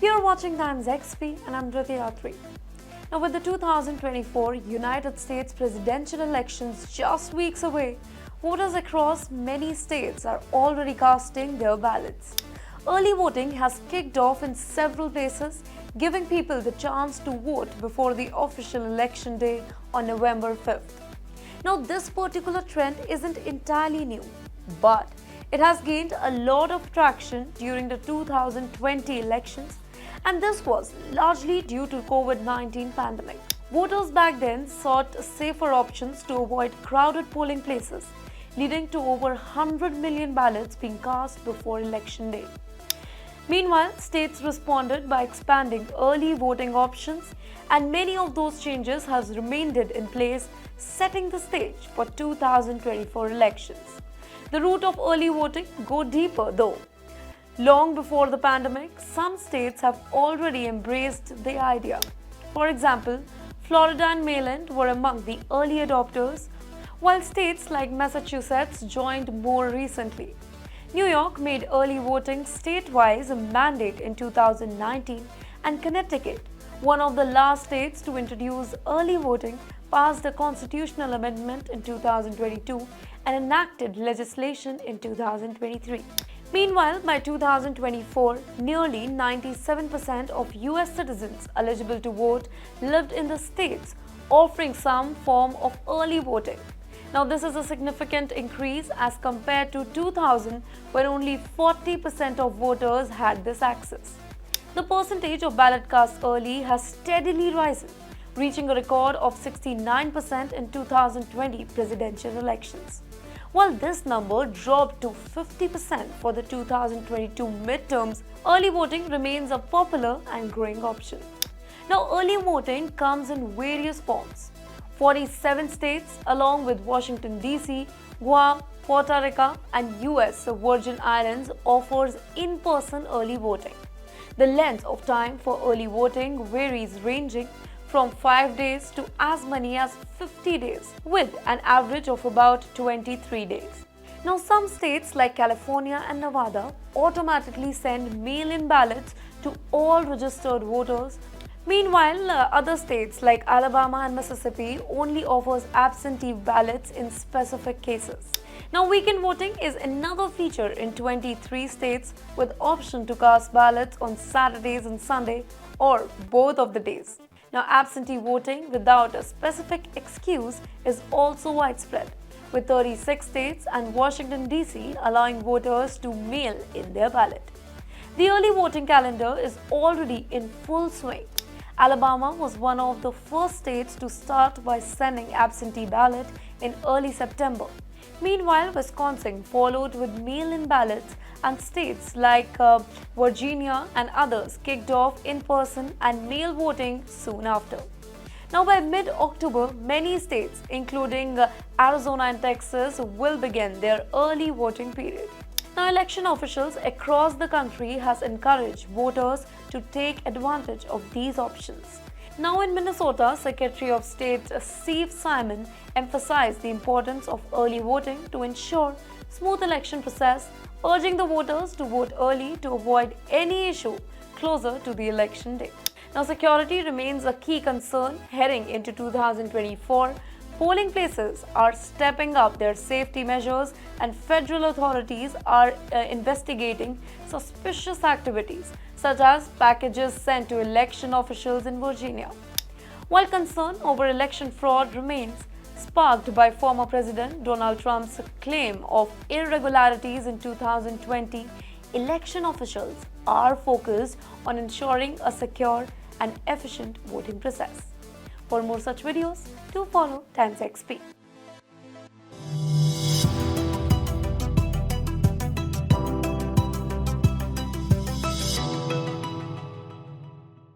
You're watching TimesXP and I'm Rati. Now, with the 2024 United States presidential elections just weeks away, voters across many states are already casting their ballots. Early voting has kicked off in several places, giving people the chance to vote before the official election day on November 5th. Now, this particular trend isn't entirely new, but it has gained a lot of traction during the 2020 elections, and this was largely due to COVID-19 pandemic. Voters back then sought safer options to avoid crowded polling places, leading to over 100 million ballots being cast before election day. Meanwhile, states responded by expanding early voting options, and many of those changes have remained in place, setting the stage for 2024 elections. The root of early voting goes deeper though. Long before the pandemic, some states have already embraced the idea. For example, Florida and Maryland were among the early adopters, while states like Massachusetts joined more recently. New York made early voting statewide a mandate in 2019, and Connecticut, one of the last states to introduce early voting, passed a constitutional amendment in 2022 and enacted legislation in 2023. Meanwhile, by 2024, nearly 97% of US citizens eligible to vote lived in the states offering some form of early voting. Now, this is a significant increase as compared to 2000, when only 40% of voters had this access. The percentage of ballot cast early has steadily risen, reaching a record of 69% in 2020 presidential elections. While this number dropped to 50% for the 2022 midterms, early voting remains a popular and growing option. Now, early voting comes in various forms. 47 states, along with Washington, D.C., Guam, Puerto Rico, and US Virgin Islands, offers in-person early voting. The length of time for early voting varies, ranging from 5 days to as many as 50 days, with an average of about 23 days. Now, some states like California and Nevada automatically send mail-in ballots to all registered voters. Meanwhile, other states like Alabama and Mississippi only offers absentee ballots in specific cases. Now, weekend voting is another feature in 23 states, with option to cast ballots on Saturdays and Sunday or both of the days. Now, absentee voting without a specific excuse is also widespread, with 36 states and Washington, D.C. allowing voters to mail in their ballot. The early voting calendar is already in full swing. Alabama was one of the first states to start by sending absentee ballot in early September. Meanwhile, Wisconsin followed with mail-in ballots, and states like Virginia and others kicked off in-person and mail voting soon after. Now, by mid-October, many states, including Arizona and Texas, will begin their early voting period. Now, election officials across the country have encouraged voters to take advantage of these options. Now, in Minnesota, Secretary of State Steve Simon emphasized the importance of early voting to ensure smooth election process, urging the voters to vote early to avoid any issue closer to the election day. Now, security remains a key concern heading into 2024. Polling places are stepping up their safety measures, and federal authorities are investigating suspicious activities, such as packages sent to election officials in Virginia. While concern over election fraud remains, sparked by former President Donald Trump's claim of irregularities in 2020, election officials are focused on ensuring a secure and efficient voting process. For more such videos, do follow TimesXP.